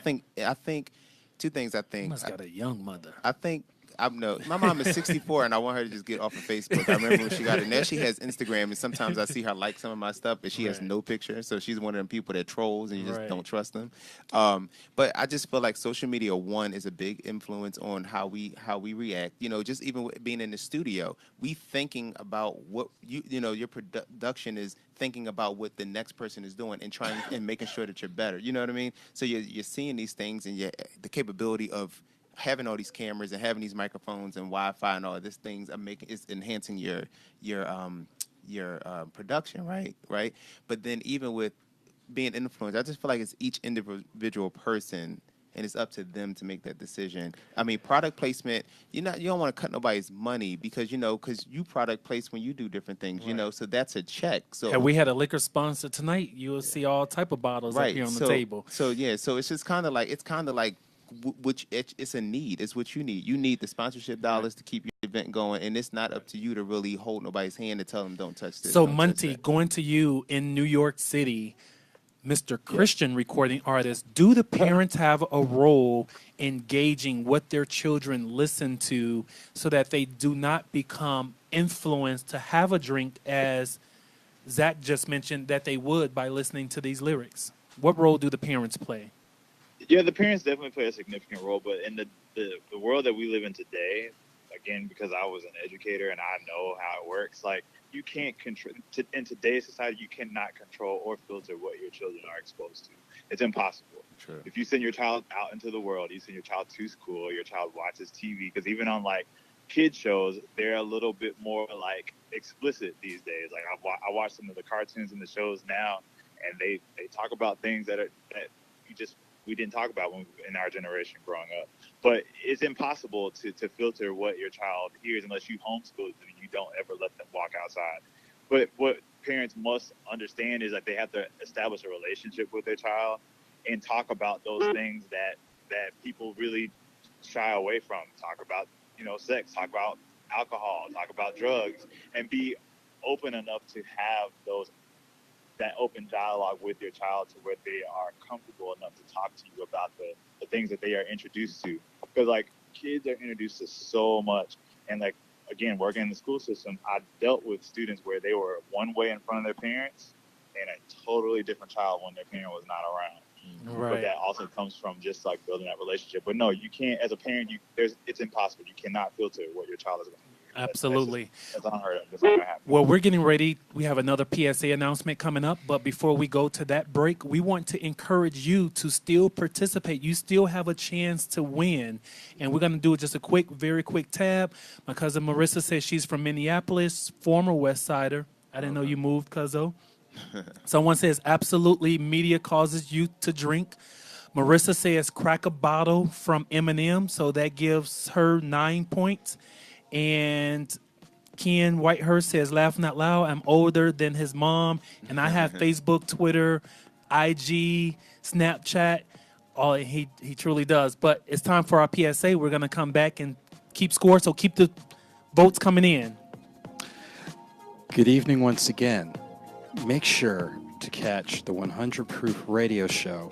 think two things. You must got a young mother. I think no. My mom is 64, and I want her to just get off of Facebook. I remember when she got it. Now she has Instagram, and sometimes I see her like some of my stuff, but she has no picture. So she's one of them people that trolls, and you just don't trust them. But I just feel like social media, one, is a big influence on how we react. You know, just even being in the studio, we thinking about what your production is thinking about what the next person is doing and trying and making sure that you're better. You know what I mean? So you're seeing these things, and the capability of having all these cameras and having these microphones and Wi-Fi and all of these things is enhancing your production, right? But then even with being influenced, I just feel like it's each individual person, and it's up to them to make that decision. I mean, product placement, you don't want to cut nobody's money because you product place when you do different things, so that's a check. So had we had a liquor sponsor tonight, you will see all type of bottles up here on the table. So it's just kind of like which it's a need. It's what you need. You need the sponsorship dollars to keep your event going, and it's not up to you to really hold nobody's hand and tell them don't touch this. So Monty, going to you in New York City, Mr. Christian recording artist, do the parents have a role in gauging what their children listen to so that they do not become influenced to have a drink, as Zach just mentioned that they would by listening to these lyrics? What role do the parents play? Yeah, the parents definitely play a significant role, but in the world that we live in today, again, because I was an educator and I know how it works, like, you can't control, in today's society, you cannot control or filter what your children are exposed to. It's impossible. True. If you send your child out into the world, you send your child to school, your child watches TV, because even on, like, kid shows, they're a little bit more, like, explicit these days. Like, I watch some of the cartoons and the shows now, and they talk about things that we didn't talk about in our generation growing up. But it's impossible to filter what your child hears unless you homeschool them and you don't ever let them walk outside. But what parents must understand is that they have to establish a relationship with their child and talk about those things that people really shy away from. Talk about, sex, talk about alcohol, talk about drugs, and be open enough to have that open dialogue with your child to where they are comfortable enough to talk to you about the things that they are introduced to. Because, like, kids are introduced to so much. And, like, again, working in the school system, I dealt with students where they were one way in front of their parents and a totally different child when their parent was not around. Right. But that also comes from just, like, building that relationship. But no, you can't, as a parent, it's impossible. You cannot filter what your child is going to do. Absolutely. That's unheard of. That's not gonna happen. Well, we're getting ready. We have another PSA announcement coming up. But before we go to that break, we want to encourage you to still participate. You still have a chance to win. And we're going to do just a very quick tab. My cousin Marissa says she's from Minneapolis, former West Sider. I didn't know you moved, cuzzo. Someone says, absolutely, media causes youth to drink. Marissa says, crack a bottle from Eminem. So that gives her 9 points. And Ken Whitehurst says, laughing out loud, I'm older than his mom, and I have Facebook, Twitter, IG, Snapchat. Oh, he truly does. But it's time for our PSA. We're going to come back and keep score, so keep the votes coming in. Good evening once again. Make sure to catch the 100 Proof radio show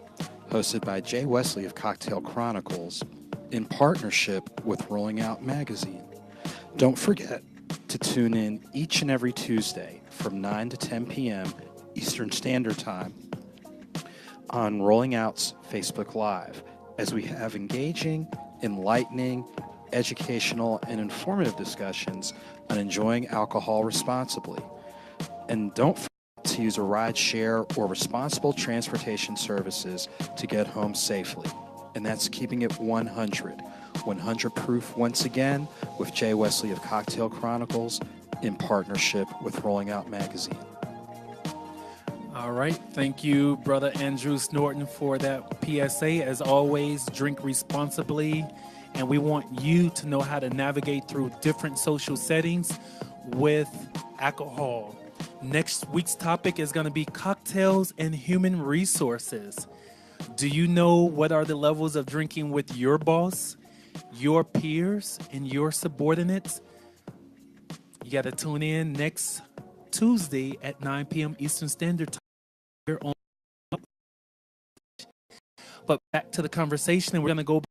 hosted by Je Wesley of Cocktail Chronicles in partnership with Rolling Out Magazine. Don't forget to tune in each and every Tuesday from 9 to 10 p.m. Eastern Standard Time on Rolling Out's Facebook Live as we have engaging, enlightening, educational, and informative discussions on enjoying alcohol responsibly. And don't forget to use a ride share or responsible transportation services to get home safely. And that's keeping it 100. 100 Proof once again with Je Wesley of Cocktail Chronicles in partnership with Rolling Out Magazine. All right. Thank you, Brother Andrew Snorton, for that PSA. As always, drink responsibly. And we want you to know how to navigate through different social settings with alcohol. Next week's topic is going to be cocktails and human resources. Do you know what are the levels of drinking with your boss, your peers, and your subordinates? You got to tune in next Tuesday at 9 p.m. Eastern Standard Time here on. But back to the conversation, and we're going to go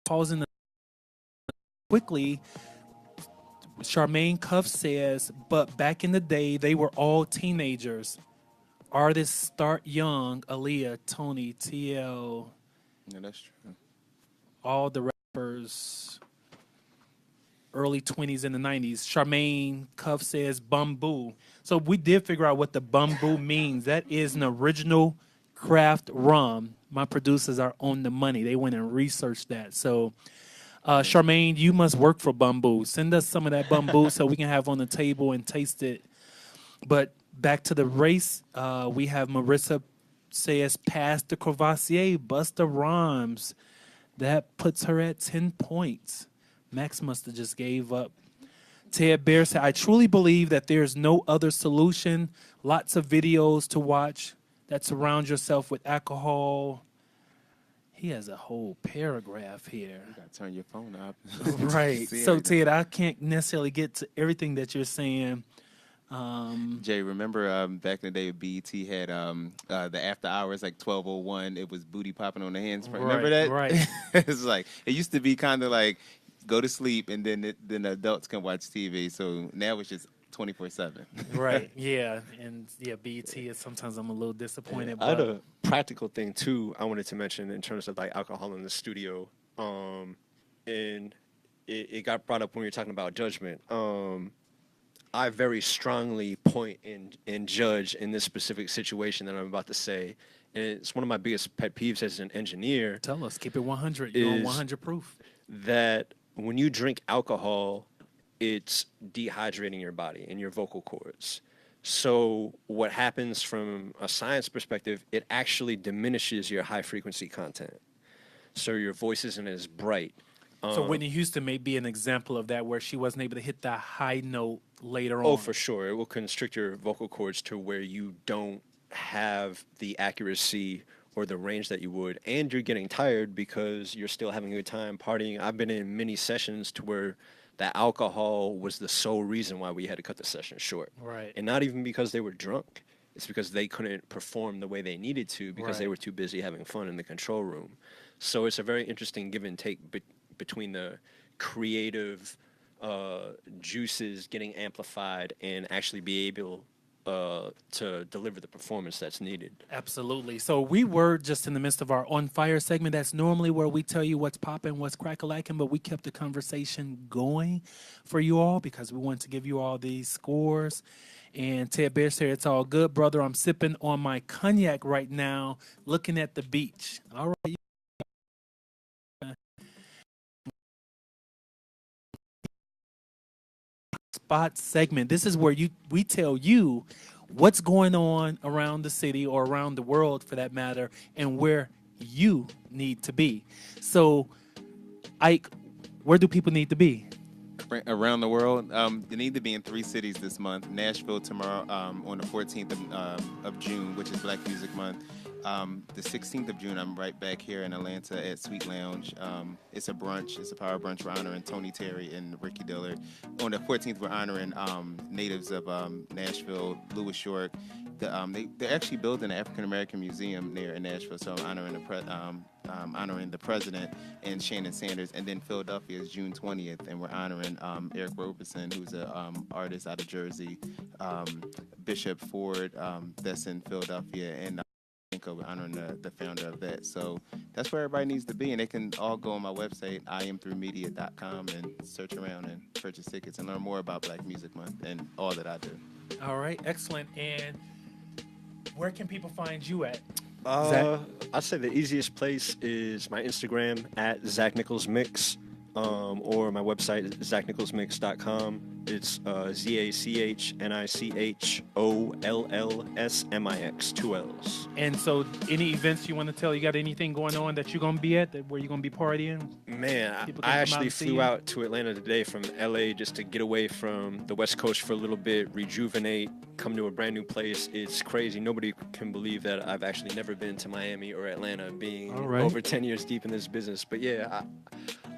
pausing quickly. Charmaine Cuff says, but back in the day, they were all teenagers. Artists start young. Aaliyah, Tony, TL. Yeah, that's true. All the rappers, early 20s and the 90s. Charmaine Cuff says, bamboo. So we did figure out what the bamboo means. That is an original craft rum. My producers are on the money. They went and researched that. So Charmaine, you must work for bamboo. Send us some of that bamboo so we can have on the table and taste it. But back to the race, we have Marissa says, pass the Courvoisier, Busta Rhymes. That puts her at 10 points. Max must have just gave up. Ted Bear said, I truly believe that there's no other solution. Lots of videos to watch that surround yourself with alcohol. He has a whole paragraph here. You got to turn your phone up. Right. See So, everything. Ted, I can't necessarily get to everything that you're saying. Jay, remember back in the day, BET had the after hours, like 12:01. It was booty popping on the hands. Remember that? Right. It's like, it used to be kind of like go to sleep and then the adults can watch TV. So now it's just 24/7. Right. Yeah. And yeah, BET is sometimes I'm a little disappointed. I had But a practical thing too I wanted to mention in terms of like alcohol in the studio. And it got brought up when we were talking about judgment. I very strongly point and judge in this specific situation that I'm about to say. And it's one of my biggest pet peeves as an engineer. tell us, keep it 100. You're on Is- 100 proof. That when you drink alcohol, it's dehydrating your body and your vocal cords. So what happens from a science perspective, it actually diminishes your high frequency content. So your voice isn't as bright. So Whitney Houston may be an example of that, where she wasn't able to hit that high note later on. Oh, for sure. It will constrict your vocal cords to where you don't have the accuracy or the range that you would. And you're getting tired because you're still having a good time partying. I've been in many sessions to where the alcohol was the sole reason why we had to cut the session short. Right. And not even because they were drunk. It's because they couldn't perform the way they needed to because they Right. were too busy having fun in the control room. So it's a very interesting give and take between the creative juices getting amplified and actually be able to deliver the performance that's needed. Absolutely. So we were just in the midst of our On Fire segment. That's normally where we tell you what's popping, what's crack-a-lacking, but we kept the conversation going for you all because we wanted to give you all these scores. And Ted Bear said, it's all good, brother. I'm sipping on my cognac right now, looking at the beach. All right. Spot segment. This is where we tell you what's going on around the city or around the world for that matter and where you need to be. So, Ike, where do people need to be? Around the world, they need to be in 3 cities this month. Nashville tomorrow on the 14th of June, which is Black Music Month. The 16th of June, I'm right back here in Atlanta at Sweet Lounge. It's a brunch. It's a power brunch. We're honoring Tony Terry and Ricky Dillard. On the 14th, we're honoring natives of Nashville, Louis York. They're actually building an African-American museum near in Nashville, so I'm honoring the president and Shannon Sanders. And then Philadelphia is June 20th, and we're honoring Eric Roberson, who's an artist out of Jersey, Bishop Ford, that's in Philadelphia, and we're honoring the founder of that. So that's where everybody needs to be, and they can all go on my website, iam3media.com, and search around and purchase tickets and learn more about Black Music Month and all that I do. All right, excellent. And where can people find you at? I'd say the easiest place is my Instagram at Zach Nichols Mix. or my website is zachnicholsmix.com. It's ZACHNICHOLLSMIX, 2 L's. And so, any events you want to tell? You got anything going on that you're gonna be at? Where you're gonna be partying? Man, People I can come out actually and see flew you? out to Atlanta today from LA just to get away from the West Coast for a little bit, rejuvenate, come to a brand new place. It's crazy. Nobody can believe that I've actually never been to Miami or Atlanta, being All right. over 10 years deep in this business. But yeah,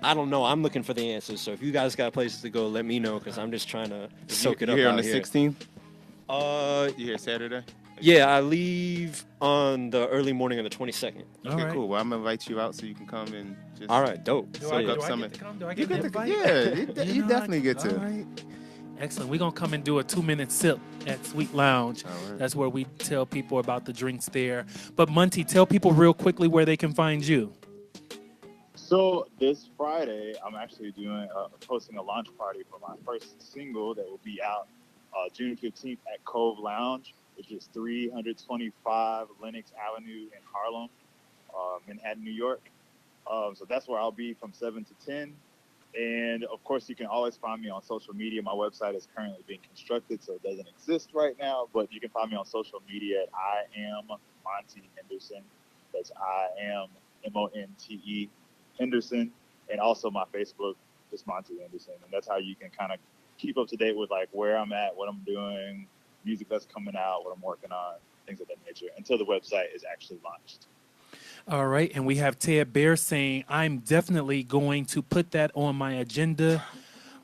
I don't know. I'm looking for the answers. So if you guys got places to go, let me know, because I'm just trying to soak it You up here out on the here. 16th? Uh, You here Saturday? yeah, I leave on the early morning of the 22nd. All Okay, right. cool. Well, I'm gonna invite you out so you can come and just. All right, dope. Do Soak I up some get of- to come? Do I You get the get to, invite? yeah, you know, definitely get to. All right. Excellent. We're going to come and do a 2-minute sip at Sweet Lounge. All right. That's where we tell people about the drinks there. But Monty, tell people real quickly where they can find you. So this Friday, I'm actually hosting a launch party for my first single that will be out June 15th at Cove Lounge, which is 325 Lenox Avenue in Harlem, Manhattan, New York. So that's where I'll be from 7 to 10. And of course, you can always find me on social media. My website is currently being constructed, so it doesn't exist right now. But you can find me on social media at I am Monty Henderson. That's I am MONTE Henderson, and also my Facebook is Monty Henderson. And that's how you can kind of keep up to date with like where I'm at, what I'm doing, music that's coming out, what I'm working on, things of that nature, until the website is actually launched. All right. And we have Ted Bear saying, I'm definitely going to put that on my agenda.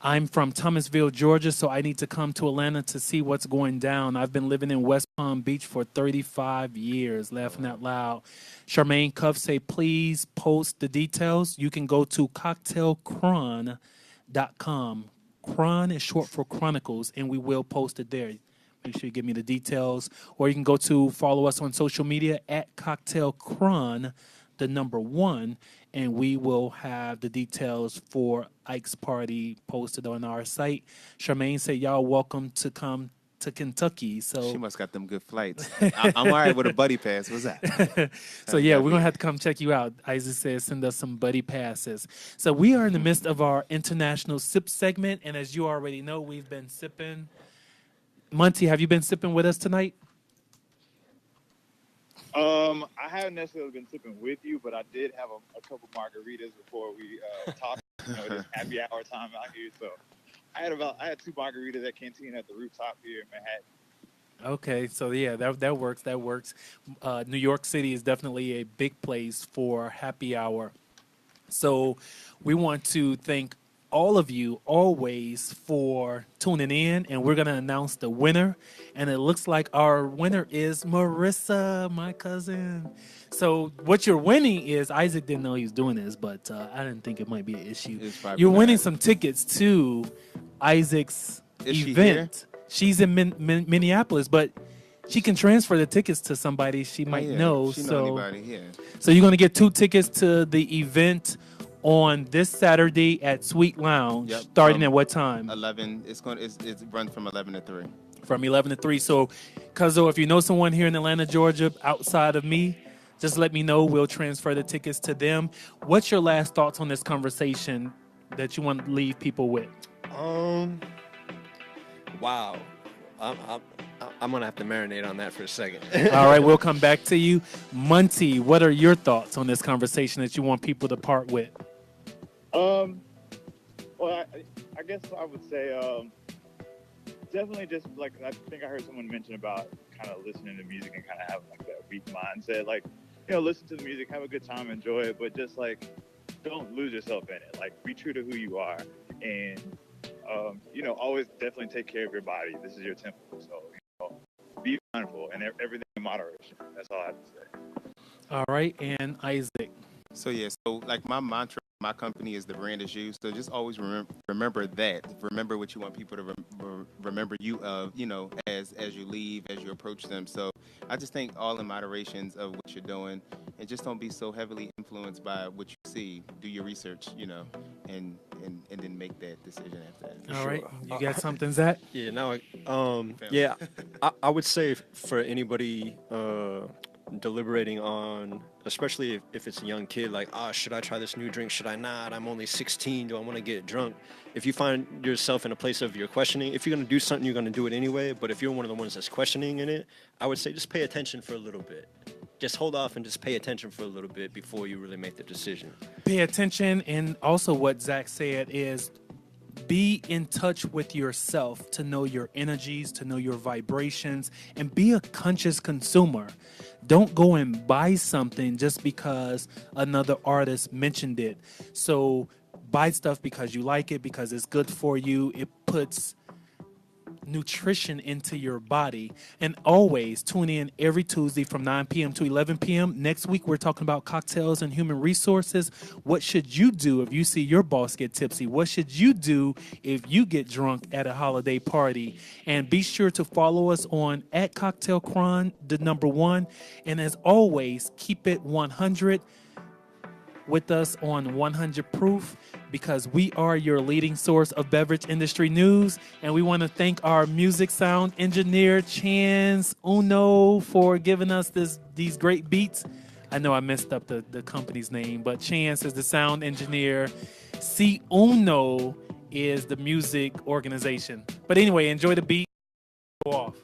I'm from Thomasville, Georgia, so I need to come to Atlanta to see what's going down. I've been living in West Palm Beach for 35 years, laughing out loud. Charmaine Cuff say, please post the details. You can go to cocktailcron.com. Cron is short for Chronicles, and we will post it there. Make sure you give me the details. Or you can go to follow us on social media at cocktailcron, the number 1, and we will have the details for Ike's party posted on our site. Charmaine said, y'all welcome to come to Kentucky. So She must got them good flights. I'm all right with a buddy pass. What's that? So yeah, we're gonna have to come check you out. Isaac says send us some buddy passes. So we are in the midst of our international sip segment, and as you already know, we've been sipping. Monty, have you been sipping with us tonight? I haven't necessarily been sipping with you, but I did have a couple margaritas before we talked. You know, it is happy hour time out here, so I had 2 margaritas at Canteen at the rooftop here in Manhattan. Okay, so yeah, that works. That works. New York City is definitely a big place for happy hour. So we want to thank all of you always for tuning in, and we're going to announce the winner. And it looks like our winner is Marissa, my cousin. So what you're winning is, Isaac didn't know he was doing this, but I didn't think it might be an issue. It's probably You're winning not. some tickets to Isaac's Is she event. She's in Minneapolis, but she can transfer the tickets to somebody she might Yeah, know. She know So anybody, yeah. so you're going to get 2 tickets to the event on this Saturday at Sweet Lounge, Yep. starting at what time? 11. It's runs from 11 to 3. From 11 to 3. So, Cuzzo, if you know someone here in Atlanta, Georgia, outside of me, just let me know. We'll transfer the tickets to them. What's your last thoughts on this conversation that you want to leave people with? Wow. I'm gonna have to marinate on that for a second. All right, we'll come back to you. Monty, what are your thoughts on this conversation that you want people to part with? Well, I guess I would say definitely just like I think I heard someone mention about kind of listening to music and kind of having like that weak mindset. Like, you know, listen to the music, have a good time, enjoy it, but just like don't lose yourself in it. Like, be true to who you are, and you know, always definitely take care of your body. This is your temple, so you know, be mindful and everything in moderation. That's all I have to say. All right, and Isaac. So yeah, so like my mantra, my company is the brand is you. So just always remember that. Remember what you want people to remember you of, you know, as you leave, as you approach them. So I just think all in moderations of what you're doing, and just don't be so heavily influenced by what you see. Do your research, you know, and then make that decision after that. All right, you got something, Zach? Yeah, no, yeah, I would say for anybody deliberating on, especially if it's a young kid, like, should I try this new drink? Should I not? I'm only 16. Do I want to get drunk? If you find yourself in a place of you're questioning, if you're going to do something, you're going to do it anyway. But if you're one of the ones that's questioning in it, I would say just pay attention for a little bit. Just hold off and just pay attention for a little bit before you really make the decision. Pay attention, and also what Zach said is be in touch with yourself to know your energies, to know your vibrations, and be a conscious consumer. Don't go and buy something just because another artist mentioned it. So buy stuff because you like it, because it's good for you. It puts nutrition into your body. And always tune in every Tuesday from 9 p.m. to 11 p.m. Next week, we're talking about cocktails and human resources. What should you do if you see your boss get tipsy? What should you do if you get drunk at a holiday party? And be sure to follow us on @CocktailCron, the number 1. And as always, keep it 100 with us on 100 Proof, because we are your leading source of beverage industry news. And we want to thank our music sound engineer, Chance Uno, for giving us these great beats. I know I messed up the company's name, but Chance is the sound engineer. C Uno is the music organization. But anyway, enjoy the beat. Go off.